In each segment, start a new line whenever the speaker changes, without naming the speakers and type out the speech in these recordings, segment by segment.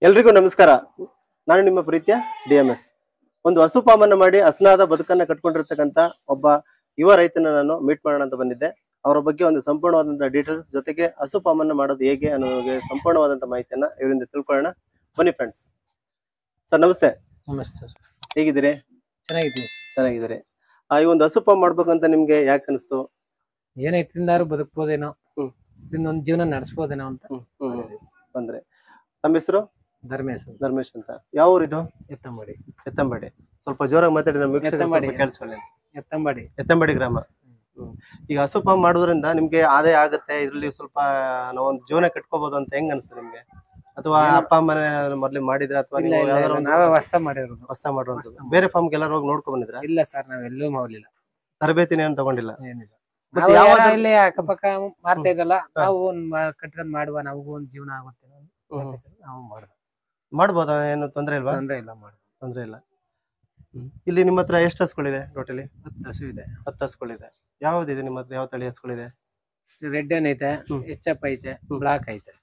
ಎಲ್ರಿಗೂ ನಮಸ್ಕಾರ. ನಾನು ನಿಮ್ಮ ಪ್ರೀತಿಯ DMS. ಒಂದು ಹಸು ಫಾರ್ಮನ್ನು ಮಾಡಿ ಹಸನಾದ ಬದುಕನ್ನ ಕಟ್ಕೊಂಡಿರ್ತಕ್ಕಂಥ ಒಬ್ಬ ಯುವ ರೈತನ ನಾನು ಮೀಟ್ ಮಾಡೋಣ ಅಂತ ಬಂದಿದ್ದೆ. ಅವರ ಬಗ್ಗೆ ಒಂದು ಸಂಪೂರ್ಣವಾದಂತಹ ಡೀಟೇಲ್ಸ್ ಜೊತೆಗೆ ಹಸು ಫಾರ್ಮನ್ನು ಮಾಡೋದು ಹೇಗೆ ಅನ್ನೋದಕ್ಕೆ ಸಂಪೂರ್ಣವಾದಂತಹ ಮಾಹಿತಿಯನ್ನ ಇವರಿಂದ ತಿಳ್ಕೊಳ್ಳೋಣ. ಬನ್ನಿ ಫ್ರೆಂಡ್ಸ್. ಸರ್ ನಮಸ್ತೆ.
ನಮಸ್ತೆ ಸರ್.
ಹೇಗಿದ್ದೀರಿ?
ಚೆನ್ನಾಗಿದ್ದೀನಿ ಸರ್.
ಚೆನ್ನಾಗಿದ್ದೀರಿ. ಈ ಒಂದು ಹಸು ಫಾರ್ಮ್ ಮಾಡ್ಬೇಕಂತ ನಿಮ್ಗೆ ಯಾಕೆ ಅನಿಸ್ತು?
ಏನೈತಿಂದಾರು ಬದುಕ್ಬೋದೇನೋ, ಇನ್ನೊಂದು ಜೀವನ ನಡೆಸ್ಬೋದೇನೋ ಅಂತ
ಬಂದ್ರೆ. ನಮ್ಮ ಹೆಸರು
ಧರ್ಮೇಶ್
ಧರ್ಮೇಶ್ ಅಂತ. ಯಾವ ಊರಿದು?
ಎತ್ತಂಬಡಿ.
ಎತ್ತಂಬಡಿ. ಸ್ವಲ್ಪ ಜೋರಾಗಿ ಮಾತಾಡಿ, ನಮ್ಮ
ಎತ್ತಂಬಡಿ.
ಕೇಳಿಸ್ಕೊಳ್ಳಿ.
ಎತ್ತಂಬಡಿ.
ಎತ್ತಂಬಡಿ ಗ್ರಾಮ. ಈಗ ಹಸು ಫಾರ್ಮ್ ಮಾಡೋದ್ರಿಂದ ನಿಮ್ಗೆ ಆದಾಯ ಆಗುತ್ತೆ, ಇದ್ರಲ್ಲಿ ಸ್ವಲ್ಪ ನಾವೊಂದು ಜೀವನ ಕಟ್ಕೋಬಹುದು ಅಂತ ಹೆಂಗ್ ಅನ್ಸುತ್ತೆ ನಿಮ್ಗೆ? ಅಥವಾ ಅಪ್ಪ ಅಮ್ಮನೆ ಮೊದ್ಲು ಮಾಡಿದ್ರೆ ಅಥವಾ
ನಾವೇ ಹೊಸ್ತ ಮಾಡಿರೋದು.
ಹೊಸ ಮಾಡುವಂಥದ್ದು? ಬೇರೆ ಫಾರ್ಮ್ಗೆ ಎಲ್ಲರೂ ಹೋಗಿ ನೋಡ್ಕೊಂಡ್ ಬಂದಿದ್ರ?
ಇಲ್ಲ ಸರ್, ನಾವೆಲ್ಲೂ ಮಾಡ್ಲಿಲ್ಲ.
ತರಬೇತಿನ ಏನು ತಗೊಂಡಿಲ್ಲ?
ಏನಿಲ್ಲ.
ಮತ್ತೆ ಯಾವ
ಇಲ್ಲಿ ಅಕ್ಕಪಕ್ಕ ಮಾಡ್ತಾ ಇದ್ರಲ್ಲ, ನಾವು ಕಟ್ಕೊಂಡ್ ಮಾಡುವ, ನಮಗೂ ಒಂದ್ ಜೀವನ ಆಗುತ್ತೆ, ನಾವು
ಮಾಡ್ಬೋದಾ? ಏನು ತೊಂದ್ರೆ ಇಲ್ವಾ?
ತೊಂದ್ರೆ ಇಲ್ಲ,
ತೊಂದ್ರೆ ಇಲ್ಲ. ಇಲ್ಲಿ ನಿಮ್ಮ ಹತ್ರ ಎಷ್ಟು ಹಸುಗಳಿದೆ ಟೋಟಲಿ?
10 ಹಸು ಇದೆ.
10 ಹಸುಗಳಿದೆ. ಯಾವ್ದಿದೆ ನಿಮ್ಮ ಹತ್ರ? ಯಾವ ತಳಿ ಹಸುಗಳಿದೆ?
ರೆಡ್ ಏನ್ ಐತೆ, ಎಚ್.ಎಫ್ ಐತೆ, ಬ್ಲಾಕ್ ಐತೆ.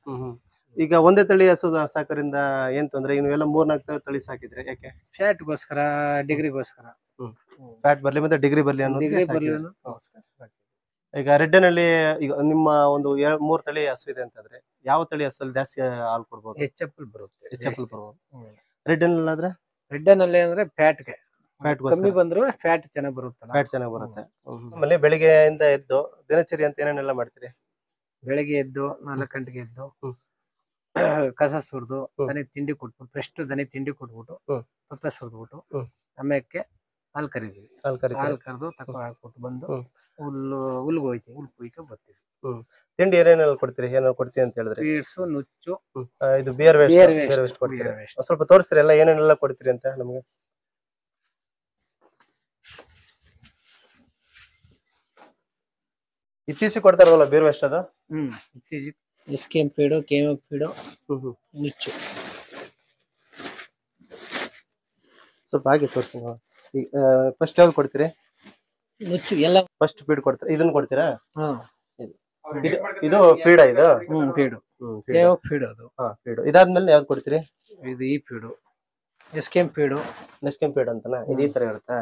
ಈಗ ಒಂದೇ ತಳಿ ಹಸು ಸಾಕೋದ್ರಿಂದ ಏನ್ ತೊಂದ್ರೆ? ಇವೆಲ್ಲ 3-4 ತಳಿ ಸಾಕಿದ್ರೆ ಯಾಕೆ?
ಫ್ಯಾಟ್ ಗೋಸ್ಕರ, ಡಿಗ್ರಿಗೋಸ್ಕರ.
ಫ್ಯಾಟ್ ಬರ್ಲಿ ಮತ್ತೆ ಡಿಗ್ರಿ ಬರ್ಲಿ
ಡಿಗ್ರಿ ಬರ್ಲಿ.
ಈಗ ರೆಡ್ನಲ್ಲಿ ಈಗ ನಿಮ್ಮ ಒಂದು 3 ತಳಿ ಹಸು ಇದೆ ಅಂತಂದ್ರೆ ಯಾವ ತಳಿ ಹಸಲ್ಲಿ ಜಾಸ್ತಿ ಹಾಲು ಕೊಡ್ಬೋದು?
ಎಚ್.ಎಫ್ ಬರುತ್ತೆ.
ಎಚ್.ಎಫ್ ಬರ್ಬೋದು. ರೆಡ್ ಆದ್ರೆ
ರೆಡ್ ನಲ್ಲಿ ಅಂದ್ರೆ ಫ್ಯಾಟ್ ಕಮ್ಮಿ ಬಂದ್ರು ಫ್ಯಾಟ್ ಚೆನ್ನಾಗಿ ಬರುತ್ತಲ್ಲ.
ಫ್ಯಾಟ್ ಚೆನ್ನಾಗಿ ಬರುತ್ತೆ. ಆಮೇಲೆ ಬೆಳಿಗ್ಗೆಯಿಂದ ಎದ್ದು ದಿನಚರಿ ಅಂತ ಏನೇನೆಲ್ಲ ಮಾಡ್ತೀರಿ?
ಬೆಳಿಗ್ಗೆ ಎದ್ದು 4 ಗಂಟೆಗೆ ಎದ್ದು ಕಸ ಸುರಿದು ದನಿ ತಿಂಡಿ ಕೊಟ್ಬಿಟ್ಟು, ಫ್ರೆಶ್ ದನಿ ತಿಂಡಿ ಕೊಟ್ಬಿಟ್ಟು ತೊಪ್ಪೆ ಸುರಿದ್ಬಿಟ್ಟು ಆಮೇಲೆ ಹಾಲು ಕರಿತೀವಿ. ಹಾಲು ಕರೆದು ತಕ್ಕ ಹಾಕ್ಬಿಟ್ಟು ಬಂದು ಹುಲ್ಗೆ ಹೋಯ್ತೀವಿ. ಹುಲ್ ಕುಯ್ಕೊ ಬರ್ತೀವಿ.
ತಿಂಡಿ ಏನೇನೆಲ್ಲ ಕೊಡ್ತೀರಿ? ಏನೇನು ಕೊಡ್ತೀವಿ ಅಂತ ಹೇಳಿದ್ರೆ?
ಫೀಡ್ಸು, ನುಚ್ಚು,
ಇದು ಬಿಯರ್ ವೇಸ್ಟ್ ಕೊಡ್ತೀರಿ. ಸ್ವಲ್ಪ ತೋರಿಸ್ತೀರಿ ಎಲ್ಲ ಏನೇನೆಲ್ಲ ಕೊಡ್ತೀರಿ ಅಂತ ನಮಗೆ? ಇತ್ತೀಚೆಗೆ ಕೊಡ್ತಾರಲ್ಲ ಬಿಯರ್ ವೇಸ್ಟ್ ಅದು?
ಇತ್ತೀಚೆಗೆ SKM ಫೀಡು, KM ಫೀಡು, ನುಚ್ಚು.
ಸ್ವಲ್ಪ ಹಾಗೆ ತೋರಿಸಿ. ಫಸ್ಟ್ ಯಾವ್ದು ಕೊಡ್ತೀರಿ?
ನುಚ್ಚು ಎಲ್ಲ
ಫಸ್ಟ್ ಫೀಡ್ ಕೊಡ್ತೀರಾ? ಇದನ್ನ ಕೊಡ್ತೀರಾ? ಇದು ಫೀಡ್? ಇದು
ಫೀಡು, KM ಫೀಡ್. ಅದು
ಫೀಡ್. ಇದಾದ್ಮೇಲೆ ಯಾವ್ದು ಕೊಡ್ತೀರಿ?
ಇದು ಈ feed, SKM feed.
SKM feed ಅಂತನಾ? ಇದು ಈ ತರ ಇರುತ್ತಾ?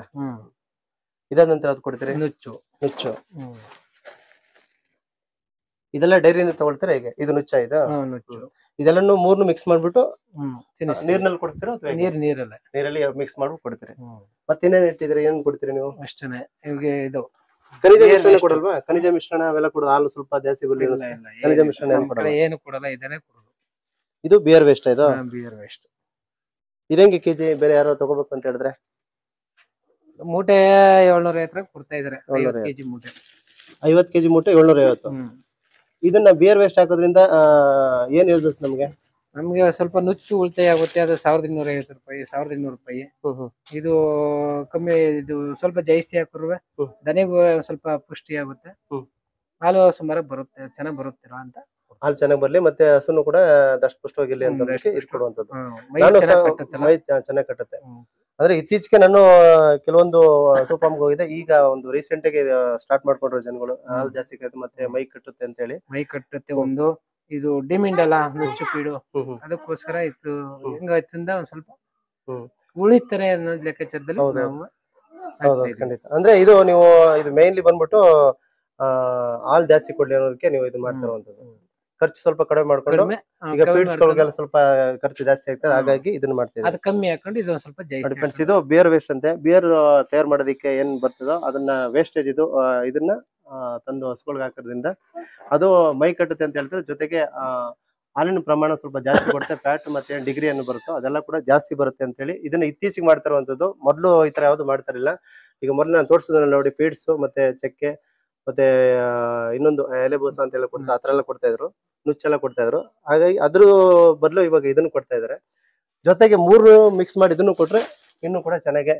ಇದಾದ ನಂತರ ಯಾವ್ದು ಕೊಡ್ತೀರಿ?
ನುಚ್ಚು.
ನುಚ್ಚು. ಇದೆಲ್ಲ ಡೈರಿಯಿಂದ ತಗೊಳ್ತೀರಾ ಹೇಗೆ? ಇದು ನುಚ್ಚ? ಇದು
ನುಚ್ಚು.
ಇದೆಲ್ಲನು 3 ಮಿಕ್ಸ್ ಮಾಡ್ಬಿಟ್ಟು ನೀರ್ನಲ್ಲಿ ಕೊಡ್ತೀರಾ ಅಥವಾ ನೀರಲ್ಲಿ ಮಿಕ್ಸ್ ಮಾಡ್ಬಿಟ್ಟು ಕೊಡ್ತೀರಿ? ಮತ್ತೆ ಇನ್ನೇನು ಇಟ್ಟಿದ್ರೆ ಏನ್ ಕೊಡ್ತೀರಿ ನೀವು?
ಅಷ್ಟೇ. ಇವಾಗ ಇದು
ಖನಿಜ ಮಿಶ್ರಣ ಕೊಡಲ್ವಾ? ಖನಿಜ ಮಿಶ್ರಣ ಅವೆಲ್ಲ ಕೊಡೋದು? ಹಾಲು ಸ್ವಲ್ಪ ಜಾಸ್ತಿ ಬರಲಿ ಖನಿಜ ಮಿಶ್ರಣ
ಏನು ಕೊಡಲ್ಲ, ಇದನ್ನೇ ಕೊಡೋದು.
ಇದು ಬಿಯರ್ ವೇಸ್ಟ್. ಇದು
ಬಿಯರ್ ವೇಸ್ಟ್.
ಇದಂಗೆ ಕೆಜಿ? ಬೇರೆ ಯಾರೋ ತಗೋಬೇಕು ಅಂತ ಹೇಳಿದ್ರೆ
ಮೂಟೆ 750 ಕೊಡ್ತಾ ಇದಾರೆ. 50 kg ಮೂಟೆ.
50 kg ಮೂಟೆ 750. ಇದನ್ನ ಬಿಯರ್ ವೇಸ್ಟ್ ಹಾಕೋದ್ರಿಂದ ಏನ್ ಯೂಸಸ್ ನಮ್ಗೆ?
ನಮ್ಗೆ ಸ್ವಲ್ಪ ನುಚ್ಚು ಉಳಿತಾಯ ಆಗುತ್ತೆ. ಅದು 1250 ರೂಪಾಯಿ, 1200 ರೂಪಾಯಿ. ಇದು ಕಮ್ಮಿ, ಇದು ಸ್ವಲ್ಪ ಜಾಸ್ತಿ ಹಾಕಿರುವೆ ದನಿಗೂ ಸ್ವಲ್ಪ ಪುಷ್ಟಿ ಆಗುತ್ತೆ. ಹಾಲು ಸುಮಾರು ಬರುತ್ತೆ, ಚೆನ್ನಾಗಿ ಬರುತ್ತೀರ ಅಂತ.
ಹಾಲು ಚೆನ್ನಾಗಿ ಬರ್ಲಿ ಮತ್ತೆ ಹಸುನು ಕೂಡ ದಷ್ಟು ಪುಷ್ಟವಾಗಿರ್ಲಿ ಅಂತ ಕೊಡುವಂತದ್ದು. ಚೆನ್ನಾಗಿ ಕಟ್ಟುತ್ತೆ. ಅಂದ್ರೆ ಇತ್ತೀಚೆಗೆ ನಾನು ಕೆಲವೊಂದು ಹಸು ಫಾರ್ಮ್ಗೆ ಹೋಗಿದೆ. ಈಗ ಒಂದು ರೀಸೆಂಟ್ ಆಗಿ ಸ್ಟಾರ್ಟ್ ಮಾಡ್ಕೊಂಡ್ರು ಜನಗಳು. ಹಾಲು ಜಾಸ್ತಿ ಕಟ್ಟುತ್ತೆ ಮತ್ತೆ ಮೈ ಕಟ್ಟುತ್ತೆ ಅಂತ ಹೇಳಿ.
ಮೈ ಕಟ್ಟುತ್ತೆ. ಒಂದು ಇದು ಡಿಮಿಂಡ್ ಅಲ್ಲ, ನುಚ್ಚು ಪೀಡು. ಅದಕ್ಕೋಸ್ಕರ ಇದು ಹಿಂಗಾಯ್ತಿಂದ ಒಂದ್ ಸ್ವಲ್ಪ ಉಳಿತಾರೆ ಅನ್ನೋ ಲೆಕ್ಕಾಚಾರದಲ್ಲಿ ನಾವು
ಖಂಡಿತ. ಅಂದ್ರೆ ಇದು ನೀವು ಇದು ಮೇನ್ಲಿ ಬಂದ್ಬಿಟ್ಟು ಹಾಲು ಜಾಸ್ತಿ ಕೊಡ್ಲಿ ಅನ್ನೋದಕ್ಕೆ ನೀವು ಇದು ಮಾಡ್ತಾ ಇರುವಂತದ್ದು. ಖರ್ಚು ಸ್ವಲ್ಪ ಕಡಿಮೆ ಮಾಡ್ಕೊಂಡು, ಈಗ ಫೀಡ್ಸ್ಗಳಿಗೆಲ್ಲ ಸ್ವಲ್ಪ ಖರ್ಚು ಜಾಸ್ತಿ ಆಗ್ತದೆ, ಹಾಗಾಗಿ ಇದನ್ನ ಮಾಡ್ತೀವಿ.
ಅದು ಕಮ್ಮಿ ಹಾಕೊಂಡು ಇದು ಸ್ವಲ್ಪ ಜಾಸ್ತಿ.
ಇದು ಬಿಯರ್ ವೇಸ್ಟ್ ಅಂತೆ. ಬಿಯರ್ ತಯಾರು ಮಾಡೋದಕ್ಕೆ ಏನ್ ಬರ್ತದೋ ಅದನ್ನ ವೇಸ್ಟೇಜ್ ಇದು ಇದನ್ನ ತಂದು ಹಸುಗಳಿಗೆ ಹಾಕೋದ್ರಿಂದ ಅದು ಮೈ ಕಟ್ಟುತ್ತೆ ಅಂತ ಹೇಳ್ತಾರೆ. ಜೊತೆಗೆ ಹಾಲಿನ ಪ್ರಮಾಣ ಸ್ವಲ್ಪ ಜಾಸ್ತಿ ಕೊಡುತ್ತೆ. ಫ್ಯಾಟ್ ಮತ್ತೆ ಡಿಗ್ರಿ ಅನ್ನು ಬರುತ್ತೋ ಅದೆಲ್ಲ ಕೂಡ ಜಾಸ್ತಿ ಬರುತ್ತೆ ಅಂತ ಹೇಳಿ ಇದನ್ನ ಇತ್ತೀಚೆಗೆ ಮಾಡ್ತಾ ಇರುವಂತದ್ದು. ಮೊದಲು ಈ ತರ ಯಾವ್ದು ಮಾಡ್ತಾರಿಲ್ಲ. ಈಗ ಮೊದಲು ನಾನು ತೋರಿಸಿದ್ರಲ್ಲಿ ನೋಡಿ, ಫೀಡ್ಸ್ ಮತ್ತೆ ಚಕ್ಕೆ ಮತ್ತೆ ಇನ್ನೊಂದು ಎಲೆಬೂಸ ಅಂತ ಎಲ್ಲ ಕೊಡ್ತಾ, ಆತರ ಎಲ್ಲ ಕೊಡ್ತಾ ಇದ್ರು. ನುಚ್ಚೆಲ್ಲ ಕೊಡ್ತಾ ಇದ್ರು. ಹಾಗಾಗಿ ಅದ್ರ ಬದಲು ಇವಾಗ ಇದನ್ನು ಕೊಡ್ತಾ ಇದಾರೆ. ಜೊತೆಗೆ 3 ಮಿಕ್ಸ್ ಮಾಡಿ ಇದನ್ನು ಕೊಟ್ರೆ ಇನ್ನು ಕೂಡ ಚೆನ್ನಾಗಿ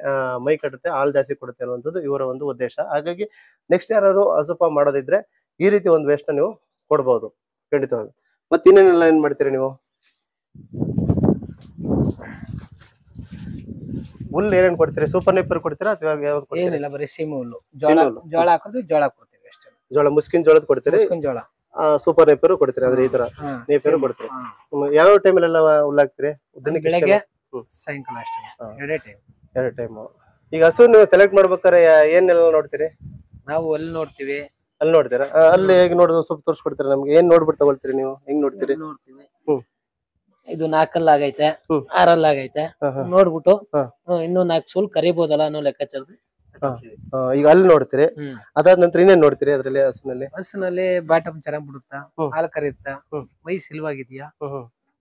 ಮೈ ಕಟ್ಟುತ್ತೆ, ಹಾಲು ಜಾಸ್ತಿ ಕೊಡುತ್ತೆ ಅನ್ನುವಂಥದ್ದು ಇವರ ಒಂದು ಉದ್ದೇಶ. ಹಾಗಾಗಿ ನೆಕ್ಸ್ಟ್ ಯಾರಾದ್ರು ಹಸು ಫಾರ್ಮ್ ಮಾಡೋದಿದ್ರೆ ಈ ರೀತಿ ಒಂದು ವೇಸ್ಟ್ ನೀವು ಕೊಡ್ಬೋದು ಖಂಡಿತವಾಗಿ. ಮತ್ತೆ ಇನ್ನೇನೆಲ್ಲ ಏನ್ ಮಾಡ್ತೀರಿ ನೀವು? ಹುಲ್ಲು ಏನೇನು ಕೊಡ್ತೀರಿ? ಸೂಪರ್ ನೇಪರ್ ಕೊಡ್ತೀರಾ ಅಥವಾ ಯಾವ್ದು?
ಏನಿಲ್ಲ, ಬರೀ ಸೀಮೆ ಹುಲ್ಲು, ಜೋಳ ಹಾಕೋದು, ಜೋಳ ಕೊಡ್ತೀವಿ ಅಷ್ಟೇ.
ಜೋಳ, ಮುಸ್ಕಿನ ಜೋಳದ ಕೊಡ್ತೀರಿ?
ಜೋಳ
ಸೂಪರ್ ನೇಪಿಯರ್ ಕೊಡ್ತೀರಿ ಅಂದ್ರೆ ಈ ತರ ನೇಪಿಯರ್ ಕೊಡ್ತೀರಿ. ಯಾವ ಟೈಮಲ್ಲೆಲ್ಲ ಹುಲ್ಲಾಕ್ತಿರಿ? ದಿನಕ್ಕೆ
ಬೆಳಗ್ಗೆ ಸಾಯಂಕಾಲ ಅಷ್ಟೇ,
ಎರಡು ಟೈಮ್. ಈಗ ಹಸು ನೀವು ಸೆಲೆಕ್ಟ್ ಮಾಡ್ಬೇಕಾರೆ ಏನೆಲ್ಲ ನೋಡ್ತೀರಿ?
ನಾವು ಅಲ್ಲಿ ನೋಡ್ತೀವಿ.
ಅಲ್ಲಿ ನೋಡ್ತೀರಾ? ಅಲ್ಲಿ ಹೇಗೆ ನೋಡೋದು ಸ್ವಲ್ಪ ತೋರಿಸ್ಕೊಡ್ತೀರಾ ನಮ್ಗೆ? ಏನ್ ನೋಡ್ಬಿಟ್ಟು ತಗೊಳ್ತೀರಿ ನೀವು? ಹೆಂಗ್ ನೋಡ್ತೀರಿ?
ಇದು 4 ಆಗೈತೆ, 6 ಆಗೈತೆ ನೋಡ್ಬಿಟ್ಟು ಇನ್ನೂ 4 ಸೂಲ್ ಕರಿಬೋದಲ್ಲ ಅನ್ನೋ ಲೆಕ್ಕಾಚಾರದಲ್ಲಿ
ಈಗ ಅಲ್ಲಿ ನೋಡ್ತೀರಿ. ಅದಾದ ನಂತರ ಇನ್ನೇನ್ ನೋಡ್ತೀರಿ ಅದ್ರಲ್ಲಿ?
ಹಸುನಲ್ಲಿ ಬಾಟಮ್ ಚೆನ್ನಾಗ್ ಬಿಡುತ್ತಾ, ಹಾಲು ಕರಿಯುತ್ತಾ, ಮೈ ಸಿಲ್ವಾಗಿದ್ಯಾ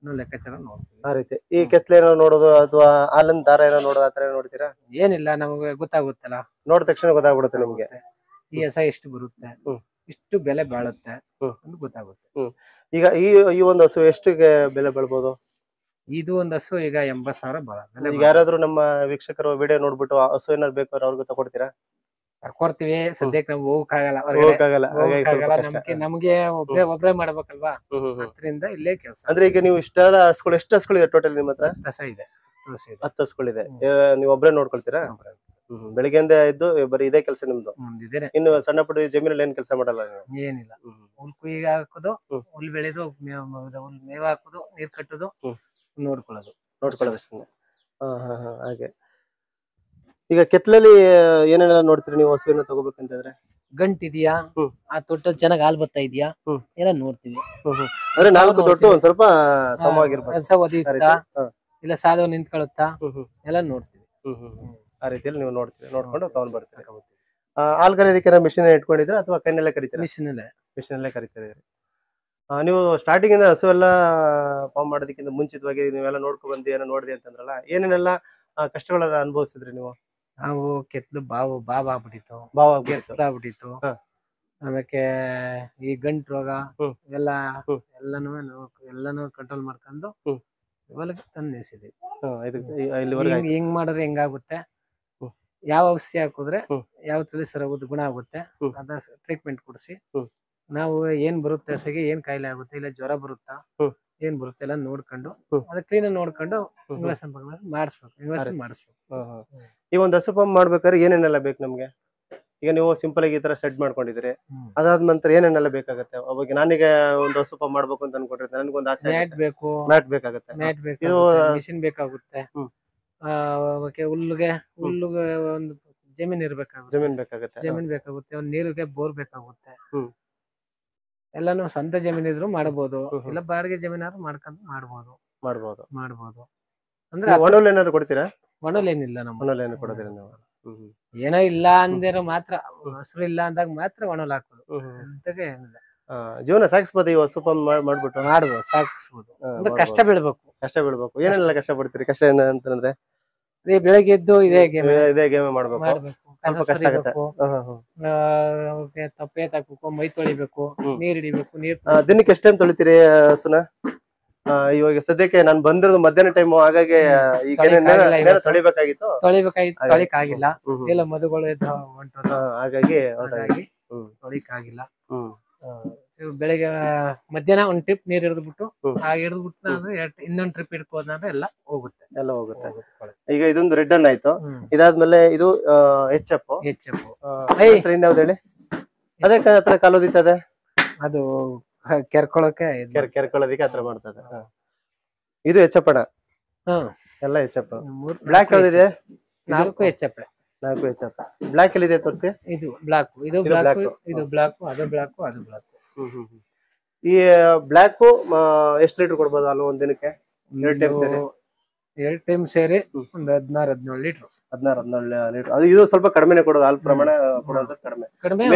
ಅನ್ನೋ ಲೆಕ್ಕಾಚಾರ ನೋಡ್ತೀವಿ.
ಆ ರೀತಿ. ಈ ಕೆಸ್ಲೆ ಏನೋ ನೋಡೋದು ಅಥವಾ ಹಾಲಿನ ದಾರ ಏನೋ ನೋಡೋದು ಆತರ ನೋಡ್ತೀರಾ?
ಏನಿಲ್ಲ, ನಮಗೆ ಗೊತ್ತಾಗುತ್ತಲ್ಲ,
ನೋಡಿದ ತಕ್ಷಣ ಗೊತ್ತಾಗ್ಬಿಡುತ್ತೆ ನಿಮ್ಗೆ
ಈ ಹಸ ಎಷ್ಟು ಬರುತ್ತೆ, ಇಷ್ಟು ಬೆಲೆ ಬಾಳುತ್ತೆ ಅಂತ ಗೊತ್ತಾಗುತ್ತೆ.
ಈಗ ಈ ಒಂದು ಹಸು ಎಷ್ಟಿಗೆ ಬೆಲೆ ಬಾಳ್ಬೋದು?
ಇದು ಒಂದು ಹಸು ಈಗ 80,000 ಬರುತ್ತೆ.
ಈಗ ಯಾರಾದ್ರೂ ನಮ್ಮ ವೀಕ್ಷಕರು ವಿಡಿಯೋ ನೋಡ್ಬಿಟ್ಟು ಹಸು ಏನಾದ್ರು ಬೇಕಾದ್ರೆ ಅವ್ರಿಗೂ ತಗೊಡ್ತೀರಾ?
ತಕೊಡ್ತೀವಿ. ಸದ್ಯಕ್ಕೆ ನಾವು ಹೋಗಕ್ಕಾಗಲ್ಲ, ನಮ್ಗೆ ಒಬ್ರೇ ಮಾಡ್ಬೇಕಲ್ವಾ, ಅದರಿಂದ ಇಲ್ಲೇ ಕೆಲಸ.
ಅಂದ್ರೆ ಈಗ ನೀವು ಇಷ್ಟೆಲ್ಲ ಹಸುಗಳು, ಎಷ್ಟು ಹಸುಗಳಿದೆ ಟೋಟಲ್ ನಿಮ್ಮ ಹತ್ರ?
10 ಇದೆ.
10 ಹಸುಗಳಿದೆ. ನೀವು ಒಬ್ರೇ ನೋಡ್ಕೊಳ್ತೀರಾ? ಬೆಳಿಗ್ಗೆಯಿಂದ ಇದ್ದು ಬರೀ ಇದೇ ಕೆಲಸ ನಿಮ್ದು? ಇನ್ನು ಸಣ್ಣ ಪುಟ್ಟ ಜಮೀನಲ್ಲಿ ಏನ್ ಕೆಲಸ ಮಾಡಲ್ಲ ನೀವು?
ಏನಿಲ್ಲ, ಹುಲ್ ಕುಯ್ಯಿಗೆ ಹಾಕೋದು, ಹುಲ್ ಬೆಳೆದು, ಹುಲ್ ಮೇವ್ ಹಾಕೋದು, ನೀರ್ ಕಟ್ಟೋದು, ನೋಡ್ಕೊಳ್ಳೋದು
ಅಷ್ಟೇ. ಹಾಗೆ. ಈಗ ಕೆತ್ತಲಲ್ಲಿ ಏನೇನೆಲ್ಲ ನೋಡ್ತೀರಿ ನೀವು ಹಸುವಿನ ತಗೋಬೇಕಂತಂದ್ರೆ?
ಗಂಟಿದ್ಯಾ, ಆ ತೊಟ್ಟಲ್ಲಿ ಚೆನ್ನಾಗಿ ಹಾಲ್ ಬರ್ತಾ ಇದೆಯಾ ಎಲ್ಲ ನೋಡ್ತೀವಿ.
ಅಂದ್ರೆ 4 ತೊಟ್ಟು ಒಂದ್ ಸ್ವಲ್ಪ ಸಮವಾಗಿರ್ಬೇಕು,
ರಸ ಒದಿಯುತ್ತಾ ಇಲ್ಲ ಸಾದವ್ ನಿಂತ್ಕೊಳುತ್ತಾ ಎಲ್ಲ ನೋಡ್ತೀವಿ.
ಆ ರೀತಿಯಲ್ಲಿ ನೀವು ನೋಡ್ತೀವಿ, ನೋಡ್ಕೊಂಡು ತಗೊಂಡ್ ಬರ್ತೀರಿ. ಹಾಲ್ ಕರೆಯೋದಕ್ಕೆ ಮಿಷಿನ್ ಇಟ್ಕೊಂಡಿದ್ರೆ ಅಥವಾ ಕೈನಲ್ಲೇ ಕರಿತೀರಾ? ಮಿಷಿನಲ್ಲೇ ಕರಿತೀರಿ. ನೀವು ಸ್ಟಾರ್ಟಿಂಗ್ ಇಂದ ಹಸು ಎಲ್ಲ ಫಾರ್ಮ್ ಮಾಡೋದಕ್ಕಿಂತ ಮುಂಚಿತವಾಗಿ ನೀವೆಲ್ಲ ನೋಡ್ಕೊ ಬಂದು ಏನೋ ನೋಡಿದೆ ಅಂತಂದ್ರಲ್ಲ, ಏನೇನೆಲ್ಲ ಕಷ್ಟಗಳನ್ನ ಅನುಭವಿಸಿದ್ರಿ ನೀವು?
ನಾವು ಕೆತ್ತಲು ಬಾವ್ ಆಗ್ಬಿಟ್ಟಿತ್ತು, ಆಗ್ಬಿಟ್ಟಿತ್ತು. ಆಮೇಲೆ ಈ ಗಂಟು ರೋಗ ಎಲ್ಲಾನು ಕಂಟ್ರೋಲ್ ಮಾಡ್ಕೊಂಡು ಹೊಲಕ್ಕೆ ತಂದು ನಿಲ್ಸಿದ್ವಿ. ಹಿಂಗ್ ಮಾಡಿದ್ರೆ ಹೆಂಗಾಗುತ್ತೆ, ಯಾವ ಔಷಧಿ ಹಾಕಿದ್ರೆ ಯಾವ ತಳಿ ಸರೋಗೋದು ಗುಣ ಆಗುತ್ತೆ, ಅದ ಟ್ರೀಟ್ಮೆಂಟ್ ಕೊಡಿಸಿ ನಾವು ಏನ್ ಬರುತ್ತೆ ಹಸಿಗೆ, ಏನ್ ಕಾಯಿಲೆ ಆಗುತ್ತೆ, ಇಲ್ಲ ಜ್ವರ ಬರುತ್ತಾ, ಏನ್ ಬರುತ್ತೆ ಎಲ್ಲ ನೋಡ್ಕೊಂಡು ಅದ ಕ್ಲೀನ್ ನೋಡ್ಕೊಂಡು ಮಾಡಿಸ್ಬೇಕು.
ಈ ಒಂದು ಹಸು ಫಾರ್ಮ್ ಮಾಡ್ಬೇಕಾದ್ರೆ ಏನೇನೆಲ್ಲ ಬೇಕು ನಮ್ಗೆ? ಈಗ ನೀವು ಸಿಂಪಲ್ ಆಗಿ ಈ ತರ ಸೆಟ್ ಮಾಡ್ಕೊಂಡಿದ್ರಿ, ಅದಾದ ನಂತರ ಏನೇನೆಲ್ಲ ಬೇಕಾಗುತ್ತೆ? ಅವಾಗ ನಾನೀಗ ಒಂದು ಹಸು ಫಾರ್ಮ್ ಮಾಡ್ಬೇಕು ಅಂತ ಅನ್ಕೊಂಡಿರ್ತೀನಿ, ನನ್ಗೊಂದು ಆಸೆ ಬೇಕು, ಮ್ಯಾಟ್ ಬೇಕಾಗುತ್ತೆ,
ಮಿಷಿನ್ ಬೇಕಾಗುತ್ತೆ, ಹುಲ್ಲಿಗೆ ಒಂದು ಜಮೀನ್ ಬೇಕಾಗುತ್ತೆ, ಒಂದು ನೀರಿಗೆ ಬೋರ್ ಬೇಕಾಗುತ್ತೆ. ಎಲ್ಲಾನು ಸ್ವಂತ ಜಮೀನ್ ಇದ್ರು ಮಾಡಬಹುದು, ಇಲ್ಲ ಬಾಡಿಗೆ ಜಮೀನಾದ್ರು ಮಾಡ್ಕೊಂಡು ಮಾಡ್ಬೋದು. ಅಂದ್ರೆ
ಒಣಹುಲ್ ಏನಾದ್ರು ಕೊಡ್ತೀರಾ?
ಒಣಹುಲ್ ಏನಿಲ್ಲ, ನಮ್ಮ
ಒಣಹುಲ್ ಏನು ಕೊಡೋದಿಲ್ಲ ನೀವು?
ಏನೋ ಇಲ್ಲ ಅಂದಿರೋ ಮಾತ್ರ, ಹಸಿರು ಇಲ್ಲ ಅಂದಾಗ ಮಾತ್ರ ಒಣಹುಲ್ ಹಾಕೋದು. ಏನಿಲ್ಲ,
ಜೀವನ ಸಾಗಿಸ್ಬೋದು ಈ ಹಸು ಫಾರ್ಮ್ ಮಾಡ್ಬೋದು,
ಸಾಗಿಸ್ಬೋದು. ಅಂದ್ರೆ ಕಷ್ಟ ಬೀಳ್ಬೇಕು.
ಏನೆಲ್ಲ ಕಷ್ಟ ಪಡ್ತೀರಿ? ಕಷ್ಟ ಏನಂತಂದ್ರೆ
ಬೆಳಗ್ಗೆ ಎದ್ದು ಇದೇ
ಗೇಮ್ ಮಾಡ್ಬೇಕು, ಸ್ವಲ್ಪ ಕಷ್ಟ ಆಗುತ್ತೆ.
ತಪ್ಪೆ ಹಾಕ್ಬೇಕು, ಮೈ ತೊಳಿಬೇಕು, ನೀರ್ ಹಿಡಿಬೇಕು.
ದಿನಕ್ಕೆ ಎಷ್ಟು ಟೈಮ್ ತೊಳಿತೀರಿ ಹಸುನ? ಇವಾಗ ಸದ್ಯಕ್ಕೆ ನಾನು ಬಂದಿರೋದು ಮಧ್ಯಾಹ್ನ ಟೈಮ್, ಹಾಗಾಗಿ ತೊಳಿಬೇಕಾಗಿತ್ತು,
ತೊಳಿಕ್ ಆಗಿಲ್ಲ, ಎಲ್ಲ ಮದುಗಳು ಹಾಗಾಗಿ ತೊಳಿಕ್ ಆಗಿಲ್ಲ. ಬೆಳಿಗ್ಗೆ ಮಧ್ಯಾಹ್ನ ಒಂದ್ ಟ್ರಿಪ್ ನೀರ್ ಹಿಡಿದ್ಬಿಟ್ಟು ಇನ್ನೊಂದ್ ಟ್ರಿಪ್ ಹಿಡ್ಕೋದ್ರೆ ಎಲ್ಲ ಹೋಗುತ್ತೆ.
ಈಗ ಇದೊಂದು ರೆಡ್ ಅನ್ನ ಆಯ್ತು, ಇದಾದ್ಮೇಲೆ ಇದು ಎಚ್.ಎಫ್. ಇನ್ಯಾವ್ದು ಹೇಳಿ? ಅದೇ ಹತ್ರ ಕಾಲೋದಿತ್ತದೆ,
ಅದು ಕೆರ್ಕೊಳ್ಳೋಕೆ
ಕೆರ್ಕೊಳ್ಳೋದಿಕ್ಕೆ ಹತ್ರ ಮಾಡ್ತದೆ. ಇದು ಎಚ್.ಎಫ್ ಅಣ್ಣ, ಎಲ್ಲ ಎಚ್.ಎಫ್. ಬ್ಲಾಕ್ ಯಾವ್ದಿದೆ?
4 ಎಚ್.ಎಫ್.
ಬ್ಲಾಕ್ ಎಲ್ಲಿದೆ ತೋರಿಸಿ?
ಇದು ಬ್ಲಾಕ್, ಇದು ಬ್ಲಾಕ್, ಇದು ಬ್ಲಾಕ್, ಅದು ಬ್ಲಾಕ್, ಅದು ಬ್ಲಾಕ್.
ಈ ಬ್ಲಾಕ್ ಎಷ್ಟು ಲೀಟರ್ ಕೊಡ್ಬೋದು ಹಾಲು ಒಂದ್ ದಿನಕ್ಕೆ?
2 ಟೈಮ್ ಸೇರಿ ಒಂದು 16-17 ಲೀಟರ್.
16-17 ಲೀಟರ್. ಅದು ಇದು ಸ್ವಲ್ಪ ಕಡಿಮೆನೆ ಕೊಡೋದು, ಹಾಲು ಪ್ರಮಾಣ ಕೊಡೋದು ಕಡಿಮೆ,